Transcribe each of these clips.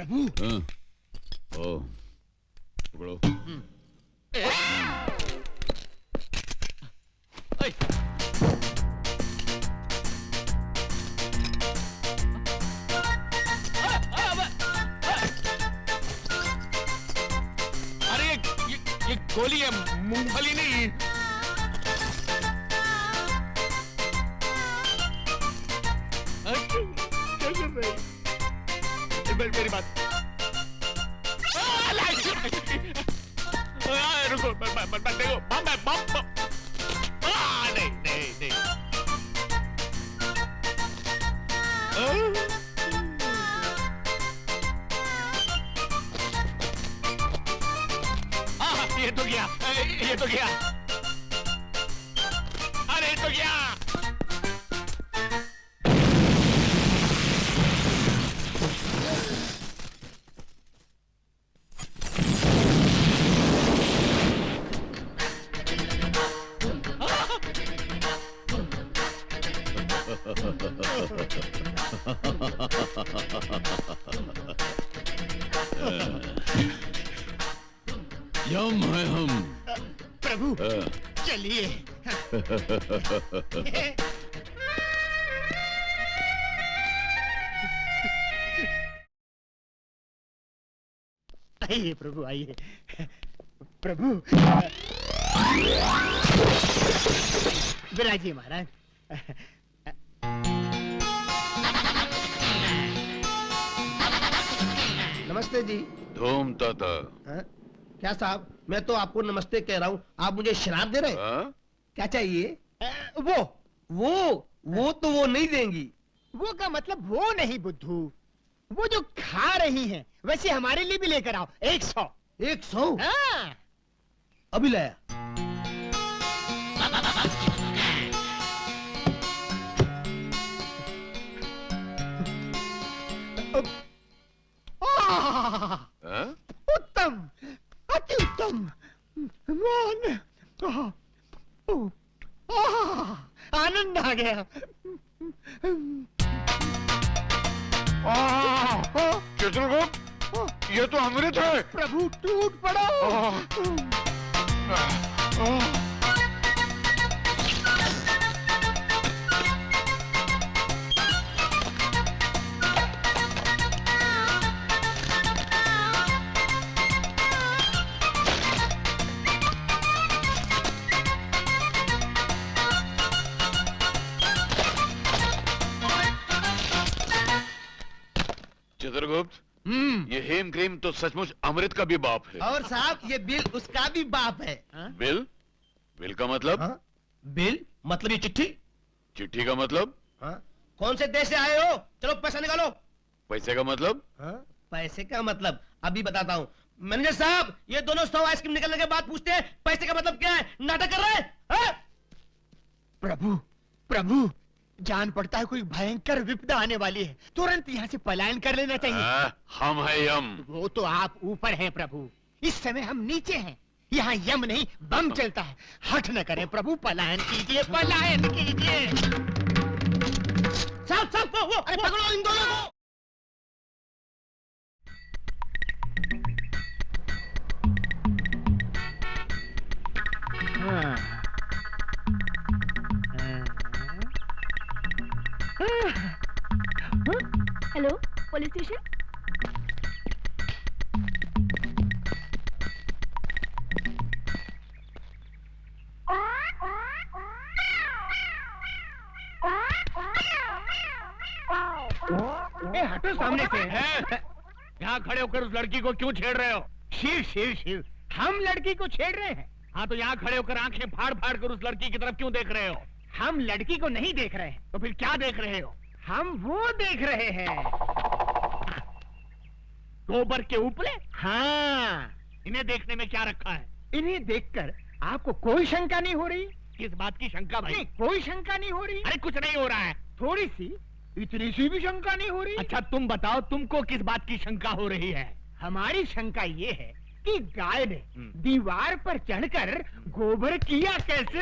प्रभु। ओ, पकड़ो। अरे ये गोली है, मूंगफली नहीं। मेरी बात रुको, देखो बम, नहीं नहीं नहीं। ये तो गया, ये तो गया, अरे ये तो गया। यम है हम। प्रभु चलिए। आइए प्रभु, आइए प्रभु। विराजिए महाराज। नमस्ते जी। धूम ताता। क्या साहब, मैं तो आपको नमस्ते कह रहा हूँ, आप मुझे शराब दे रहे हैं? क्या चाहिए? वो तो वो नहीं देंगी। वो का मतलब वो नहीं बुद्धू, वो जो खा रही हैं, वैसे हमारे लिए भी लेकर आओ। 100। 100? हाँ। अभी लाया। उत्तम, अति उत्तम। आनंद आ गया। चित्रगुप्त, ये तो अमृत है। प्रभु टूट पड़ो। चित्रगुप्त, ये हेम क्रीम तो सचमुच अमृत का भी बाप है। और साहब, ये बिल उसका भी बाप है। बिल? बिल का मतलब? बिल मतलब ये चिट्ठी। चिट्ठी का मतलब? कौन से देश से आए हो? चलो पैसा निकालो। पैसे का मतलब? पैसे का मतलब अभी बताता हूँ। मैनेजर साहब, ये दोनों 100 आइसक्रीम निकलने के बाद पूछते हैं पैसे का मतलब क्या है। नाटक कर रहे हैं? प्रभु प्रभु, जान पड़ता है कोई भयंकर विपदा आने वाली है, तुरंत यहाँ से पलायन कर लेना चाहिए। हम है यम। वो तो आप ऊपर हैं प्रभु, इस समय हम नीचे हैं। यहाँ यम नहीं बम चलता है। हठ न करें प्रभु, पलायन कीजिए, पलायन कीजिए। साहब साहब, वो पकड़ो इन दोनों को। Hello, police station. हटो सामने से। यहाँ खड़े होकर उस लड़की को क्यों छेड़ रहे हो? शिव शिव शिव, हम लड़की को छेड़ रहे हैं। हाँ, तो यहाँ खड़े होकर आंखें फाड़ फाड़ कर उस लड़की की तरफ क्यों देख रहे हो? हम लड़की को नहीं देख रहे हैं। तो फिर क्या देख रहे हो? हम वो देख रहे हैं, गोबर के उपले। हाँ, इन्हें देखने में क्या रखा है? इन्हें देखकर आपको कोई शंका नहीं हो रही? किस बात की शंका भाई? नहीं, कोई शंका नहीं हो रही। अरे कुछ नहीं हो रहा है। थोड़ी सी, इतनी सी भी शंका नहीं हो रही। अच्छा तुम बताओ, तुमको किस बात की शंका हो रही है? हमारी शंका ये है कि गाय ने दीवार पर चढ़कर गोबर किया कैसे?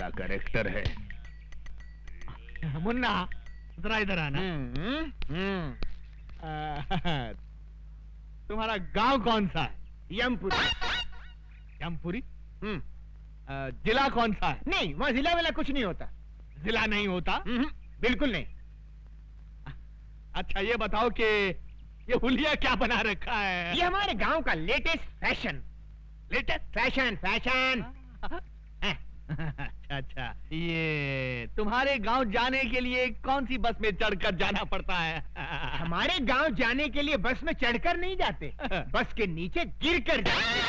कैसा करेक्टर है। मुन्ना जरा इधर आना। तुम्हारा गांव कौन सा है? यमपुरी। यमपुरी? जिला कौन सा है? नहीं, वहाँ जिला वाला कुछ नहीं होता। जिला नहीं होता? बिल्कुल नहीं। अच्छा ये बताओ कि ये हुलिया क्या बना रखा है? ये हमारे गांव का latest fashion. Latest fashion fashion. अच्छा, ये तुम्हारे गांव जाने के लिए कौन सी बस में चढ़कर जाना पड़ता है? हमारे गांव जाने के लिए बस में चढ़कर नहीं जाते, बस के नीचे गिरकर जाते।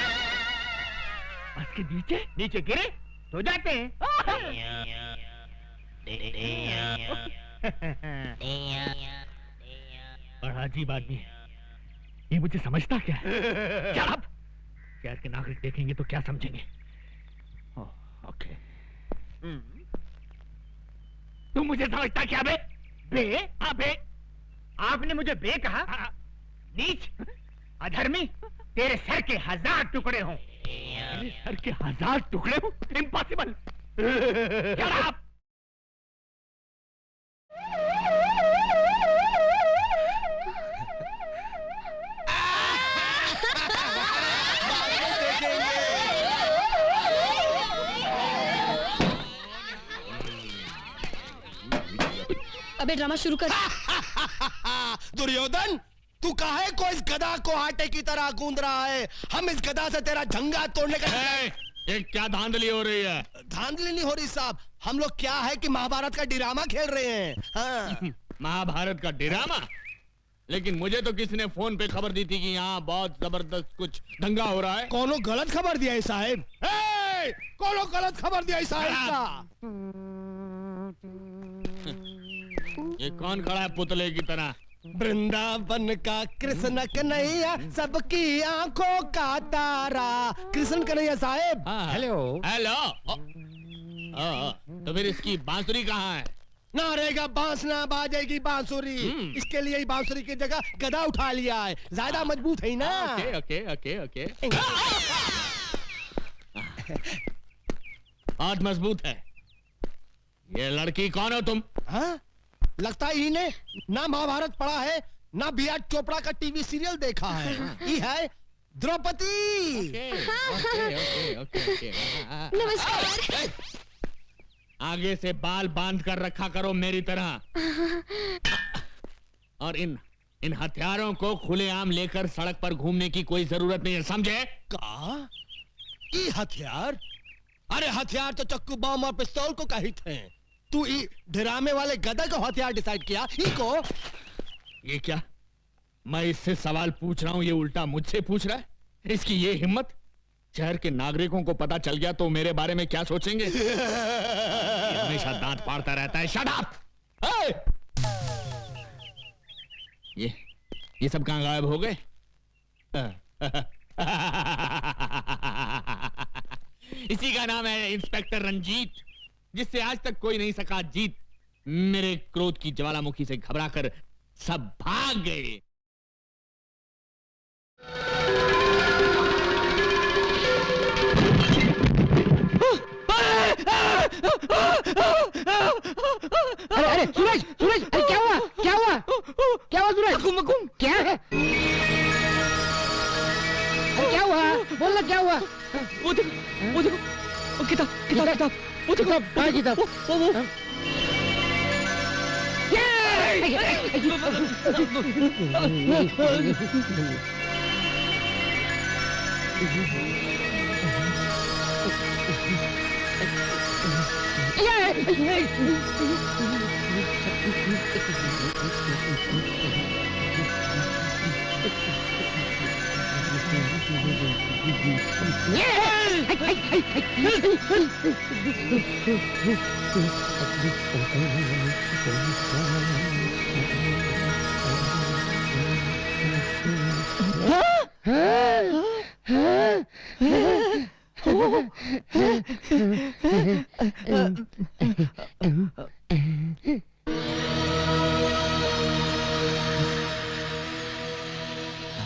बस के नीचे? नीचे गिरे तो जाते हैं। बड़ा अजीब आदमी है ये, मुझे समझता क्या है? Shut up! शहर के नागरिक देखेंगे तो क्या समझेंगे? ओके। तुम मुझे समझता क्या बे? बे? हाँ बे। आपने मुझे बे कहा? नीच, अधर्मी, तेरे सर के 1000 टुकड़े हों। मेरे सर के 1000 टुकड़े हो? इम्पॉसिबल। Shut up! अबे ड्रामा शुरू कर। दुर्योधन, तू काहे को इस गधा को आटे की तरह गूंद रहा है? हम इस गधा से तेरा झंगा तोड़ने का। ये क्या धांधली हो रही है? धांधली नहीं हो रही साहब, हम लोग क्या है कि महाभारत का ड्रामा खेल रहे हैं। हाँ। महाभारत का ड्रामा? लेकिन मुझे तो किसी ने फोन पे खबर दी थी कि यहाँ बहुत जबरदस्त कुछ दंगा हो रहा है। कोनो गलत खबर दिया है साहब। कोनो गलत खबर दिया है साहब का। ये कौन खड़ा है पुतले की तरह? वृंदावन का कृष्ण कन्हैया, सबकी आंखों का तारा। कृष्ण कन्हैया साहब। हेलो। हेलो। तो फिर इसकी बांसुरी कहाँ है? ना रहेगा बांस ना बाजेगी बांसुरी। इसके लिए ही बांसुरी की जगह गदा उठा लिया है, ज्यादा मजबूत है ना। Okay okay okay okay. बहुत मजबूत है। ये लड़की कौन हो तुम? हाँ? लगता ही ने ना महाभारत पढ़ा है, ना बी.आर. चोपड़ा का टीवी सीरियल देखा है। ये है द्रौपदी। नमस्कार। आगे से बाल बांध कर रखा करो मेरी तरह। और इन हथियारों को खुलेआम लेकर सड़क पर घूमने की कोई जरूरत नहीं है, समझे? का? ये हथियार? अरे हथियार तो चक्कू, बम और पिस्तौल को कही थे। तू ड्रामे वाले गधा को हथियार डिसाइड किया? को? ये क्या? मैं इससे सवाल पूछ रहा हूं, ये उल्टा मुझसे पूछ रहा है। इसकी ये हिम्मत! शहर के नागरिकों को पता चल गया तो मेरे बारे में क्या सोचेंगे? हमेशा दांत फाड़ता रहता है। Shut up! ये सब कहां गायब हो गए? इसी का नाम है इंस्पेक्टर रंजीत, जिससे आज तक कोई नहीं सका जीत। मेरे क्रोध की ज्वालामुखी से घबराकर सब भाग गए। अरे सूरज, सूरज, अरे क्या हुआ? क्या हुआ? क्या हुआ सूरज? क्या है? अरे क्या हुआ? बोल ना क्या हुआ? वो देखो, वो किताब, वो देखो, किताब।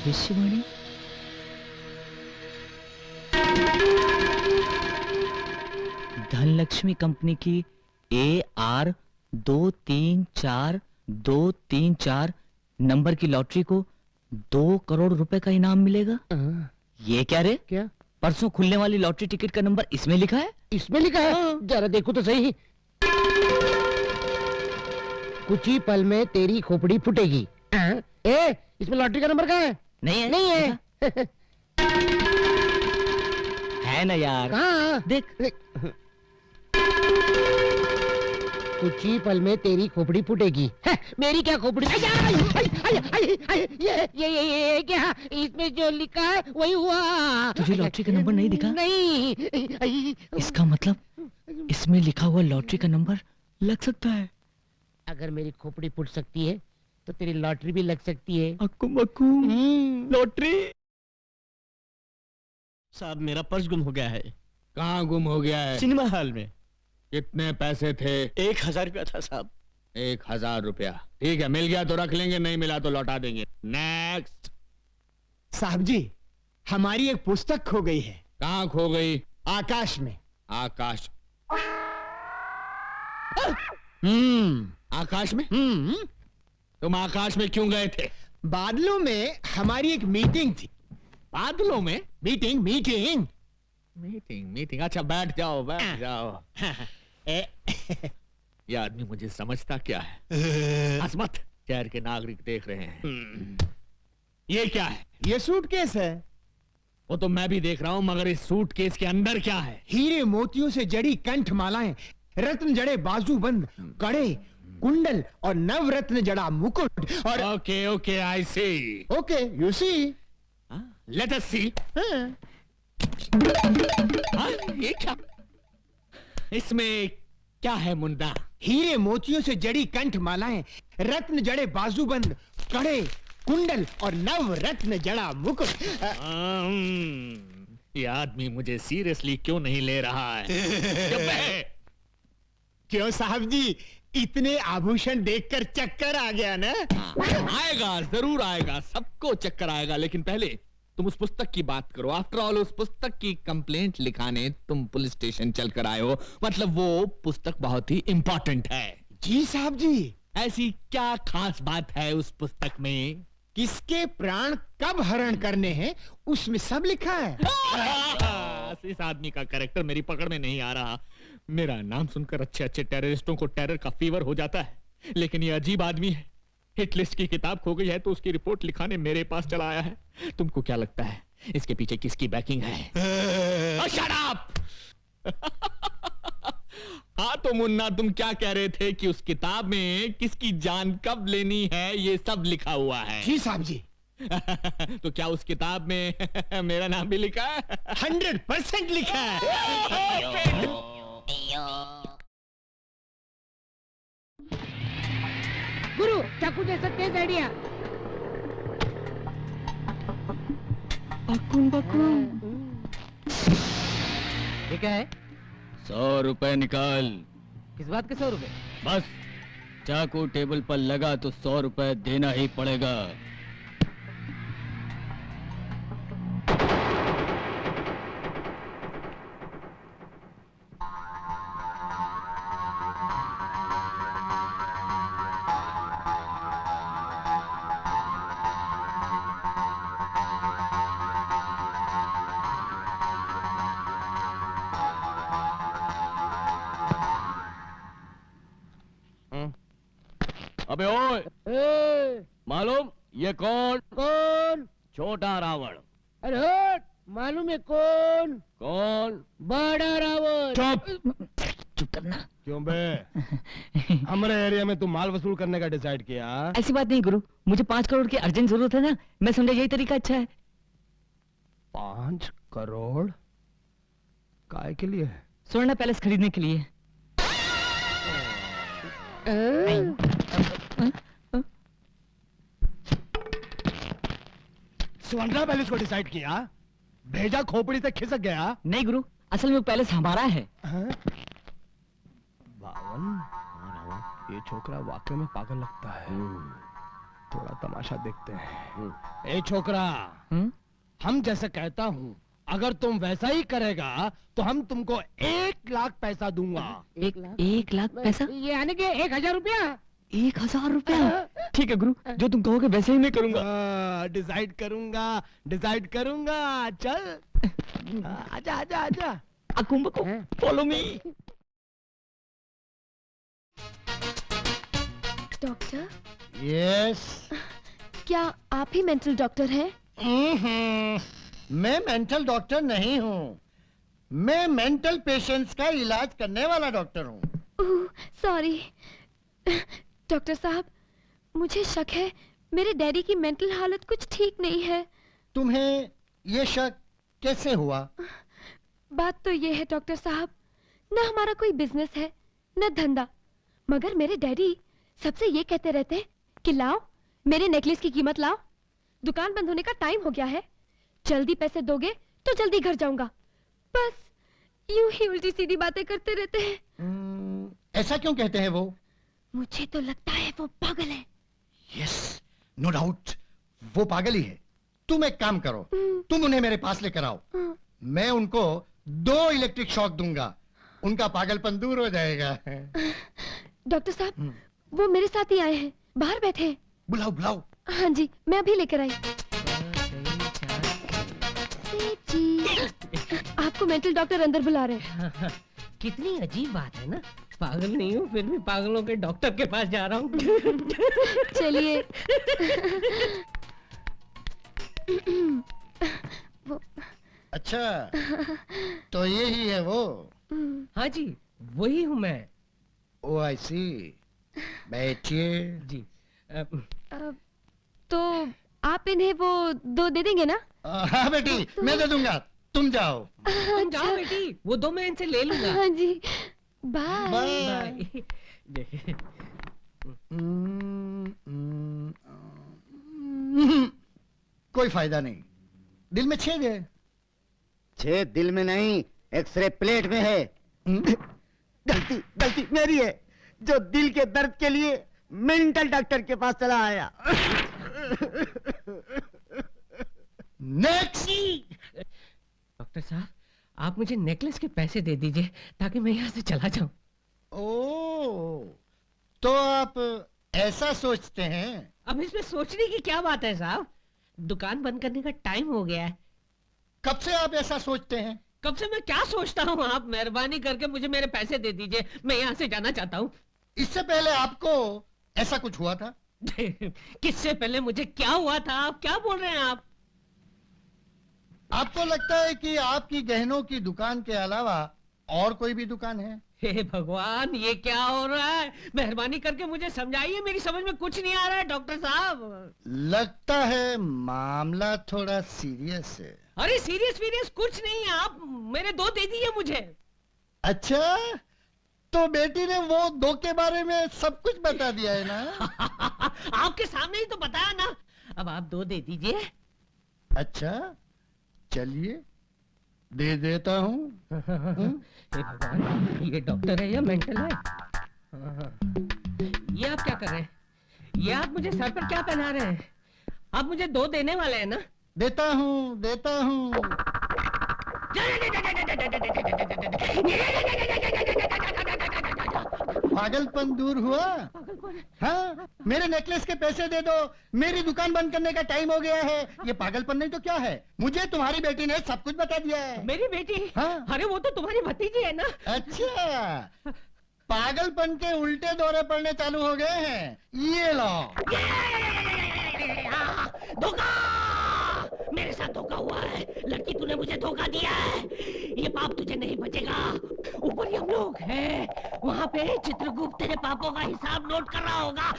भविष्यवाणी। धनलक्ष्मी लक्ष्मी कंपनी की AR 234234 नंबर की लॉटरी को 2 करोड़ रुपए का इनाम मिलेगा। ये क्या रे? क्या परसों खुलने वाली लॉटरी टिकट का नंबर इसमें लिखा है? इसमें लिखा है? जरा देखो तो सही। कुछ ही पल में तेरी खोपड़ी फूटेगी। इसमें लॉटरी का नंबर कहाँ है? नहीं है? नहीं है। है ना यार। कहाँ? देख। कुछ ही पल में तेरी खोपड़ी फूटेगी। मेरी क्या खोपड़ी? ये क्या? इसमें जो लिखा है वही हुआ। तुझे लॉटरी का नंबर नहीं दिखा? नहीं। इसका मतलब इसमें लिखा हुआ लॉटरी का नंबर लग सकता है। अगर मेरी खोपड़ी फूट सकती है तो तेरी लॉटरी भी लग सकती है। अक्कू मक्कू लॉटरी। साहब मेरा पर्स गुम हो गया है। कहाँ गुम हो गया है? सिनेमा हॉल में। कितने पैसे थे? 1000 रुपया था साहब। 1000 रुपया। ठीक है, मिल गया तो रख लेंगे, नहीं मिला तो लौटा देंगे। नेक्स्ट। साहब जी, हमारी एक पुस्तक खो गई है। कहाँ खो गई? आकाश में। आकाश। आकाश में? तुम आकाश में क्यों गए थे? बादलों में हमारी एक मीटिंग थी। बादलों में? मीटिंग। मीटिंग। अच्छा बैठ जाओ, बैठ जाओ। ये आदमी मुझे समझता क्या है? असमत। शहर के नागरिक देख रहे हैं। ये क्या है? ये सूटकेस है। वो तो मैं भी देख रहा हूं, मगर इस सूटकेस के अंदर क्या है? हीरे मोतियों से जड़ी कंठ मालाएं, रत्न जड़े बाजूबंद, कड़े, कुंडल और नवरत्न जड़ा मुकुट और okay I see. Okay you see. Let us see. ये क्या? इसमें क्या है मुन्ना? हीरे मोतियों से जड़ी कंठ मालाएं, रत्न जड़े बाजूबंद, कड़े, कुंडल और नवरत्न जड़ा मुकुट। ये आदमी मुझे सीरियसली क्यों नहीं ले रहा है? क्यों साहब जी, इतने आभूषण देखकर चक्कर आ गया ना? आएगा, जरूर आएगा, सबको चक्कर आएगा, लेकिन पहले तुम उस पुस्तक की बात करो। आफ्टर ऑल उस पुस्तक की कंप्लेंट लिखाने तुम पुलिस स्टेशन चलकर आए हो, मतलब वो पुस्तक बहुत ही इंपॉर्टेंट है। जी साहब जी। ऐसी क्या खास बात है उस पुस्तक में? किसके प्राण कब हरण करने हैं उसमें सब लिखा है। इस आदमी का कैरेक्टर मेरी पकड़ में नहीं आ रहा। मेरा नाम सुनकर अच्छे अच्छे टेररिस्टों को टेरर का फीवर हो जाता है, लेकिन ये अजीब आदमी है। हिट लिस्ट की किताब खो गई है तो उसकी रिपोर्ट लिखाने मेरे पास चला आया है। तुमको क्या लगता है इसके पीछे किसकी बैकिंग है? Shut up! हाँ तो मुन्ना, तुम क्या कह रहे थे कि उस किताब में किसकी जान कब लेनी है ये सब लिखा हुआ है? जी साहब जी। तो क्या उस किताब में मेरा नाम भी लिखा है? 100% लिखा है। गुरु चाकू जैसा तेज आइडिया। ये क्या है? 100 रुपए निकाल। किस बात के 100 रुपए? बस चाकू टेबल पर लगा तो 100 रुपए देना ही पड़ेगा। अबे ओए, मालूम ये कौन? कौन? छोटा रावण। अरे हट, मालूम है कौन? कौन? बड़ा रावण। चुप करना। क्यों बे? हमारे एरिया में तू माल वसूल करने का डिसाइड किया? ऐसी बात नहीं गुरु, मुझे 5 करोड़ की अर्जेंट जरूरत है ना, मैं समझा यही तरीका अच्छा है। 5 करोड़? काय के लिए? स्वर्ण पैलेस खरीदने के लिए। स्वर्ण पैलेस को डिसाइड किया? भेजा खोपड़ी से खिसक गया? नहीं गुरु, असल में वो पैलेस हमारा है। बावन, ये छोकरा वाकई में पागल लगता है। थोड़ा तमाशा देखते हैं। ए छोकरा, हम जैसे कहता हूँ अगर तुम वैसा ही करेगा तो हम तुमको 1 लाख पैसा दूंगा। 1 लाख पैसा? ये यानी कि 1,000 रुपया। 1,000 रुपया? ठीक है गुरु, जो तुम कहोगे वैसे ही मैं करूंगा। डिसाइड करूंगा। चल आजा आजा आजा। अकुम्बको, फॉलो मी। Doctor, yes. क्या आप ही मेंटल डॉक्टर हैं? मैं मेंटल डॉक्टर नहीं हूँ, मैं मेंटल पेशेंट्स का इलाज करने वाला डॉक्टर हूँ। सॉरी डॉक्टर साहब, मुझे शक है मेरे डैडी की मेंटल हालत कुछ ठीक नहीं है। तुम्हें ये शक कैसे हुआ? बात तो ये है डॉक्टर साहब, न हमारा कोई बिजनेस है न धंधा, मगर मेरे डैडी सबसे ये कहते रहते हैं कि लाओ मेरे नेकलेस की कीमत लाओ, दुकान बंद होने का टाइम हो गया है, जल्दी पैसे दोगे तो जल्दी घर जाऊंगा। बस यूं ही उल्टी सीधी बातें करते रहते हैं। ऐसा क्यों कहते हैं वो? मुझे तो लगता है वो पागल है। यस, नो डाउट, वो पागल ही है। तुम एक काम करो, तुम उन्हें मेरे पास लेकर आओ, मैं उनको 2 इलेक्ट्रिक शॉक दूंगा, उनका पागलपन दूर हो जाएगा। डॉक्टर साहब, वो मेरे साथ ही आए हैं, बाहर बैठे हैं। बुलाओ बुलाओ। हाँ जी, मैं अभी लेकर आई। सेठ जी, आपको मेंटल डॉक्टर अंदर बुला रहे हैं। कितनी अजीब बात है ना, पागल नहीं हूँ फिर भी पागलों के डॉक्टर के पास जा रहा हूँ। चलिए। अच्छा, तो ये ही है वो? हाँ जी, वही हूँ मैं। ओ आई सी। बैठिए। जी। तो आप इन्हें वो 2 दे देंगे ना? हाँ बेटी, मैं दे दूंगा, तुम जाओ। तुम जाओ बेटी, वो 2 मैं इनसे ले लूंगा। हाँ जी, बाय। बाय। कोई फायदा नहीं, दिल में छेद है। छेद दिल में नहीं, एक्सरे प्लेट में है। गलती मेरी है, जो दिल के दर्द के लिए मेंटल डॉक्टर के पास चला आया। नेक्स्ट। डॉक्टर साहब, आप मुझे नेकलेस के पैसे दे दीजिए ताकि मैं यहाँ से चला जाऊं। ओ, तो आप ऐसा सोचते हैं? अब इसमें सोचने की क्या बात है साहब, दुकान बंद करने का टाइम हो गया है। कब से आप ऐसा सोचते हैं? कब से मैं क्या सोचता हूँ, आप मेहरबानी करके मुझे मेरे पैसे दे दीजिए, मैं यहाँ से जाना चाहता हूँ। इससे पहले आपको ऐसा कुछ हुआ था? किससे पहले मुझे क्या हुआ था, आप क्या बोल रहे हैं आप? आपको लगता है कि आपकी गहनों की दुकान के अलावा और कोई भी दुकान है? हे भगवान, ये क्या हो रहा है, मेहरबानी करके मुझे समझाइए, मेरी समझ में कुछ नहीं आ रहा है डॉक्टर साहब। लगता है मामला थोड़ा सीरियस है। अरे सीरियस कुछ नहीं है, आप मेरे 2 दे दीजिए मुझे। अच्छा, तो बेटी ने वो 2 के बारे में सब कुछ बता दिया है ना? आपके सामने ही तो बताया ना, अब आप 2 दे दीजिए। अच्छा, चलिए दे देता हूँ। ये डॉक्टर है या मेंटल है? ये आप क्या कर रहे हैं, ये आप मुझे सर पर क्या पहना रहे हैं? आप मुझे 2 देने वाले हैं ना? देता हूँ। पागलपन दूर हुआ? हाँ, मेरे नेकलेस के पैसे दे दो, मेरी दुकान बंद करने का टाइम हो गया है। ये पागलपन नहीं तो क्या है? मुझे तुम्हारी बेटी ने सब कुछ बता दिया है। मेरी बेटी? हाँ। अरे वो तो तुम्हारी भतीजी है ना। अच्छा, पागलपन के उल्टे दौरे पड़ने चालू हो गए हैं। ये लो। धोखा, मेरे साथ धोखा हुआ है, लड़की तूने मुझे धोखा दिया है, ये पाप तुझे नहीं बचेगा। ऊपर हम लोग हैं, वहाँ पे चित्रगुप्त तेरे पापों का हिसाब नोट कर रहा होगा।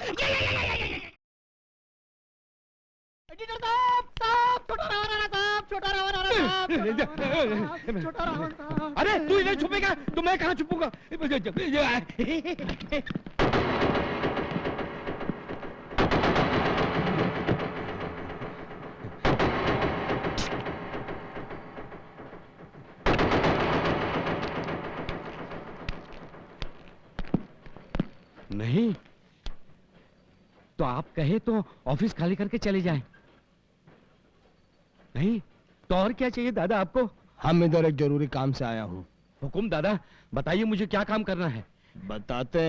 अरे तू इधर छुपेगा तो मैं कहाँ छुपूंगा? नहीं तो आप कहे तो ऑफिस खाली करके चले जाएं। नहीं तो और क्या चाहिए दादा आपको? हम इधर एक जरूरी काम से आया हूँ। हुकुम दादा, बताइए मुझे क्या काम करना है। बताते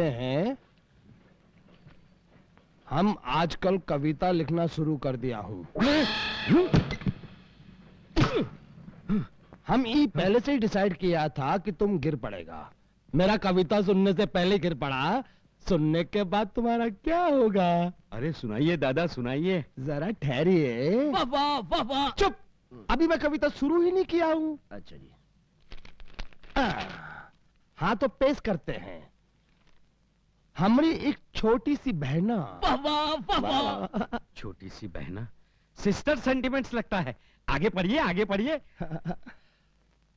हैं। हम आजकल कविता लिखना शुरू कर दिया हूँ। हम ये पहले से ही डिसाइड किया था कि तुम गिर पड़ेगा। मेरा कविता सुनने से पहले गिर पड़ा, सुनने के बाद तुम्हारा क्या होगा? अरे सुनाइए दादा, सुनाइए। जरा ठहरिए। वाह। चुप, अभी मैं कविता शुरू ही नहीं किया हूँ। अच्छा जी। हाँ तो पेश करते हैं। हमारी एक छोटी सी बहना। वाह। छोटी सी बहना, सिस्टर सेंटिमेंट्स लगता है। आगे पढ़िए।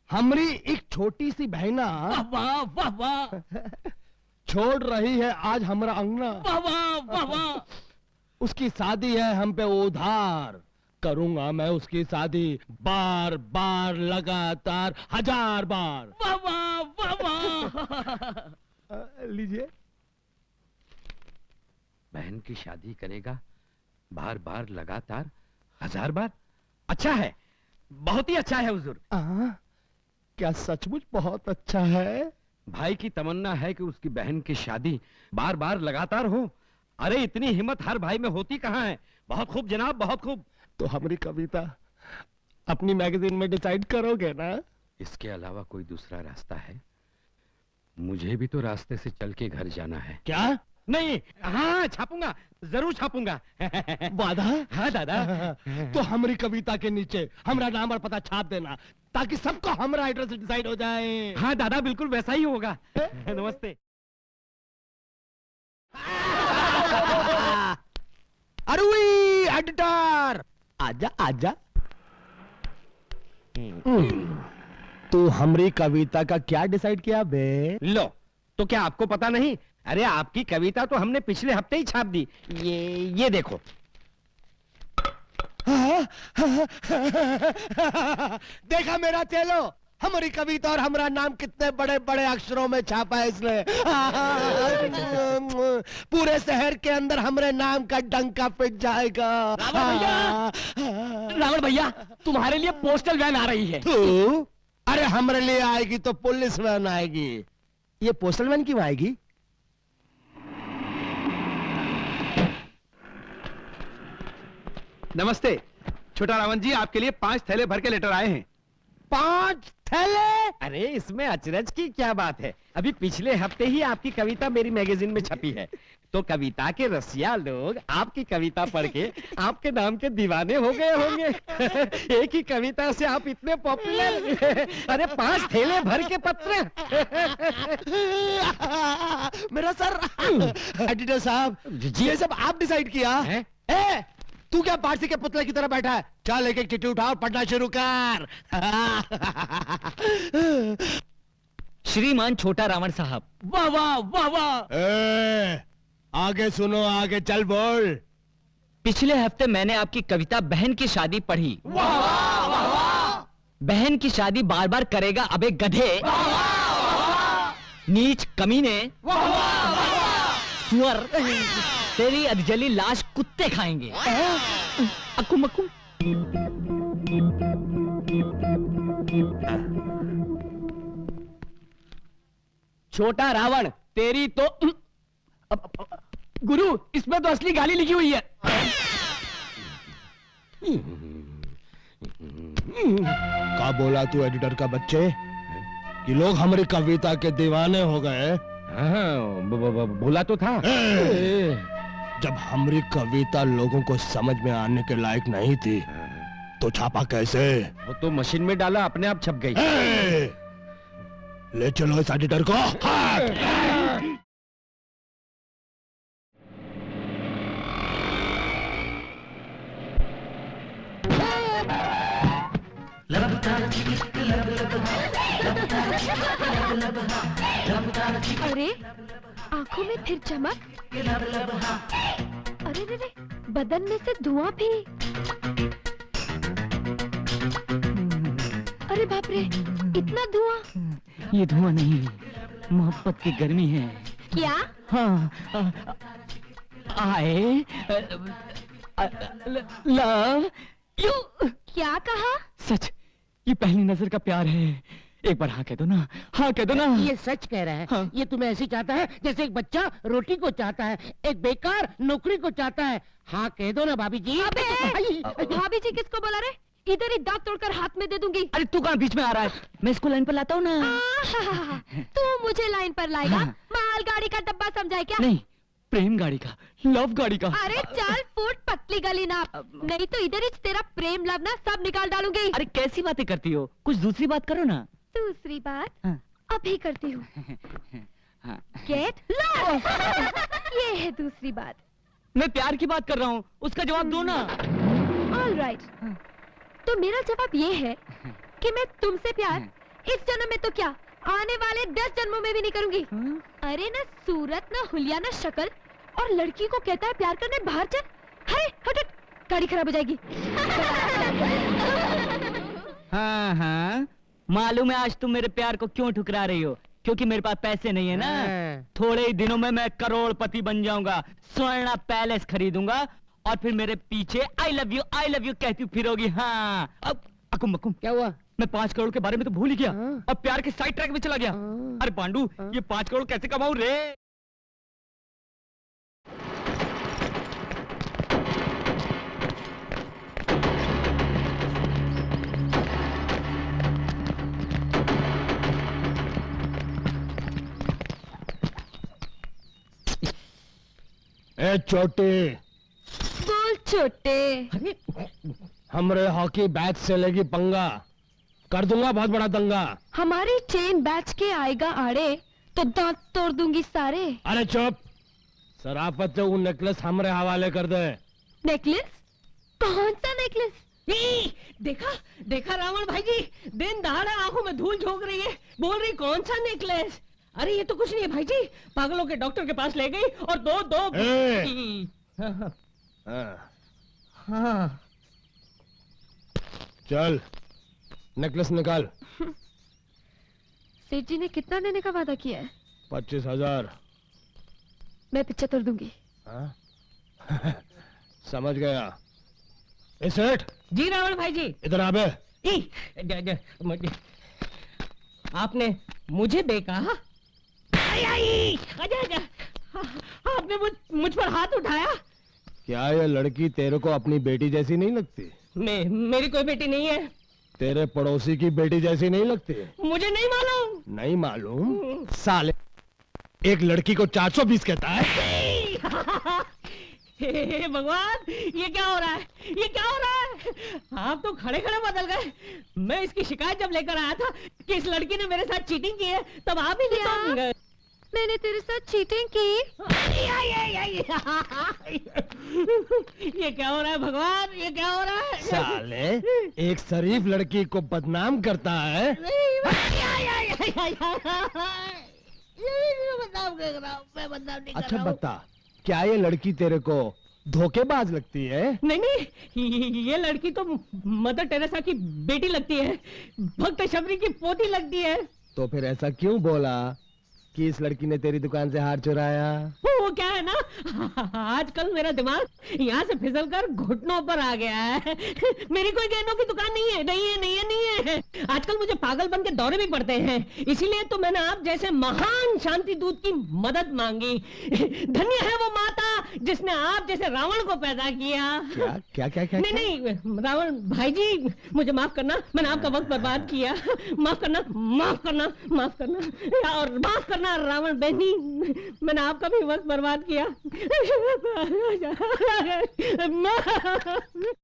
हमारी एक छोटी सी बहना वाह। छोड़ रही है आज हमारा अंगना। वाह। उसकी शादी है हम पे उधार, करूंगा मैं उसकी शादी बार बार लगातार 1000 बार। लीजिए। बहन की शादी करेगा बार बार लगातार 1000 बार। अच्छा है, बहुत ही अच्छा है हुजूर। क्या सचमुच बहुत अच्छा है? भाई की तमन्ना है कि उसकी बहन की शादी बार बार लगातार हो। अरे इतनी हिम्मत हर भाई में होती कहाँ है। बहुत खूब जनाब, बहुत खूब। तो हमारी कविता अपनी मैगजीन में डिसाइड करोगे ना? इसके अलावा कोई दूसरा रास्ता है? मुझे भी तो रास्ते से चल के घर जाना है। क्या? नहीं, हाँ छापूंगा, जरूर छापूंगा। वादा? हाँ दादा। तो हमारी कविता के नीचे हमारा नाम और पता छाप देना, ताकि सबको हमारा एड्रेस डिसाइड हो जाए। हाँ दादा, बिल्कुल वैसा ही होगा। नमस्ते। अरे एडिटर, आजा। तू हमारी कविता का क्या डिसाइड किया बे? लो, तो क्या आपको पता नहीं? अरे आपकी कविता तो हमने पिछले हफ्ते ही छाप दी। ये देखो। देखा मेरा चेलो, हमारी कविता और हमारा नाम कितने बड़े बड़े अक्षरों में छापा है इसने। पूरे शहर के अंदर हमारे नाम का डंका पिट जाएगा। रावण भैया, तुम्हारे लिए पोस्टल वैन आ रही है। तू? अरे हमारे लिए आएगी तो पुलिस वैन आएगी। ये पोस्टल वैन क्यों आएगी? नमस्ते छोटा रावण जी, आपके लिए 5 थैले भर के लेटर आए हैं। 5 थैले? अरे इसमें अचरज की क्या बात है? अभी पिछले हफ्ते ही आपकी कविता मेरी मैगजीन में छपी है। तो कविता के रसिया लोग आपकी कविता पढ़ के आपके नाम के दीवाने हो गए होंगे। एक ही कविता से आप इतने पॉपुलर। अरे 5 थैले भर के पत्र। मेरा सर। एडिटर साहब, ये सब आप डिसाइड किया? ए, तू क्या पारसी के पुतले की तरह बैठा है? चल एक चिट्ठी उठा और पढ़ना शुरू कर। श्रीमान छोटा रावण साहब। वाह। आगे सुनो, आगे चल बोल। पिछले हफ्ते मैंने आपकी कविता बहन की शादी पढ़ी। बहन की शादी बार बार करेगा अबे गधे, नीच कमीने, सुअर, तेरी अधजली लाश कुत्ते खाएंगे। अकुम अकुम। छोटा रावण, तेरी तो गुरु, इसमें तो असली गाली लिखी हुई है। क्या बोला तू एडिटर का बच्चे? कि लोग हमारी कविता के दीवाने हो गए? बोला तो था। जब हमारी कविता लोगों को समझ में आने के लायक नहीं थी तो छापा कैसे? वो तो मशीन में डाला, अपने आप छप गई। ले चलो इस एडिटर को। अरे आंखों में फिर चमक। अरे रे, बदन में से धुआं भी। अरे बाप रे, इतना धुआं। ये धुआं नहीं, मोहब्बत की गर्मी है। क्या? हाँ, आए लव क्या कहा? सच, ये पहली नजर का प्यार है। एक बार हाँ कह दो ना, हाँ कह दो ना। ये सच कह रहा है। हाँ। ये तुम्हें ऐसी चाहता है जैसे एक बच्चा रोटी को चाहता है, एक बेकार नौकरी को चाहता है। हाँ कह दो ना भाभी जी। भाभी जी किसको बोला रे? इधर ही दांत तोड़कर हाथ में दे दूंगी। अरे तू कहाँ बीच में आ रहा है? मैं इसको लाइन पर लाता हूँ ना। तू मुझे लाइन पर लाएगा? हाँ। मालगाड़ी का डब्बा समझाए क्या? नहीं, प्रेम गाड़ी का, लव गाड़ी का। अरे 4 फुट पतली गली ना, नहीं तो इधर ही तेरा प्रेम लव ना सब निकाल डालूंगी। अरे कैसी बातें करती हो? कुछ दूसरी बात करो ना। दूसरी बात हाँ। अभी करती हूँ। हाँ। Get lost. ये है दूसरी बात। मैं प्यार की बात कर रहा हूँ, उसका जवाब दो ना। All right. तो मेरा जवाब ये है कि मैं तुमसे प्यार इस जन्म में तो क्या, आने वाले 10 जन्मों में भी नहीं करूंगी। अरे ना सूरत, ना हुलिया, ना शक्ल, और लड़की को कहता है प्यार करने बाहर चल। अरे हट हट, गाड़ी खराब हो जाएगी। हाँ हाँ, मालूम है आज तुम मेरे प्यार को क्यों ठुकरा रही हो? क्योंकि मेरे पास पैसे नहीं है ना। थोड़े ही दिनों में मैं करोड़पति बन जाऊंगा, स्वर्ण पैलेस खरीदूंगा और फिर मेरे पीछे आई लव यू कहती फिरोगी। हाँ, अब अकुम बकुम क्या हुआ? मैं 5 करोड़ के बारे में तो भूल ही गया। अब प्यार के साइड ट्रैक में चला गया। अरे पांडू, ये 5 करोड़ कैसे कमाऊं रे? ए छोटे, बोल छोटे। हमरे हॉकी बैच से लेगी पंगा, कर दूंगा बहुत बड़ा दंगा। हमारी चेन बैच के आएगा आड़े तो दांत तोड़ दूंगी सारे। अरे चुप, सराफत से वो नेकलेस हमरे हवाले कर दे। नेकलेस? कौन सा नेकलेस? देखा देखा रावण भाई जी, दिन दहाड़े आंखों में धूल झोंक रही है, बोल रही कौन सा नेकलेस। अरे ये तो कुछ नहीं है भाई जी, पागलों के डॉक्टर के पास ले गई और दो हाँ। चल नेकलेस निकाल। सेठ जी ने कितना देने का वादा किया है? 25,000। मैं 75 दूंगी। समझ गया। ए सेठ जी रावण भाई जी। इधर आ बे। आपने मुझे देखा? आपने मुझ पर हाथ उठाया। क्या ये लड़की तेरे को अपनी बेटी जैसी नहीं लगती? मेरी कोई बेटी नहीं है। तेरे पड़ोसी की बेटी जैसी नहीं लगती? मुझे नहीं मालूम। नहीं मालूम? साले, एक लड़की को 420 कहता है। हे भगवान, ये क्या हो रहा है? ये क्या हो रहा है? आप तो खड़े खड़े बदल गए। मैं इसकी शिकायत जब लेकर आया था कि इस लड़की ने मेरे साथ चीटिंग की है, तब आप ही नहीं गए। मैंने तेरे साथ चीटिंग की? ये क्या हो रहा है भगवान, ये क्या हो रहा है? साले, एक शरीफ लड़की को बदनाम करता है। अच्छा बता, क्या ये लड़की तेरे को धोखेबाज लगती है? नहीं, ये लड़की तो मदर टेरेसा की बेटी लगती है, भक्त शबरी की पोती लगती है। तो फिर ऐसा क्यों बोला कि इस लड़की ने तेरी दुकान से हार चुराया? वो क्या है ना, आजकल मेरा दिमाग यहाँ से फिसल कर घुटनों पर आ गया है। मेरी कोई गहनों की दुकान नहीं है, नहीं है, नहीं है, नहीं है। आजकल मुझे पागलपन के दौरे भी पड़ते हैं, इसीलिए तो मैंने आप जैसे महान शांति दूत की मदद मांगी। धन्य है वो माता जिसने आप जैसे रावण को पैदा किया। क्या क्या क्या? नहीं, रावण भाई जी, मुझे माफ करना, मैंने आपका वक्त बर्बाद किया। माफ करना, माफ करना, माफ करना, और माफ करना रावण बहनी, मैंने आपका भी वक्त बर्बाद किया।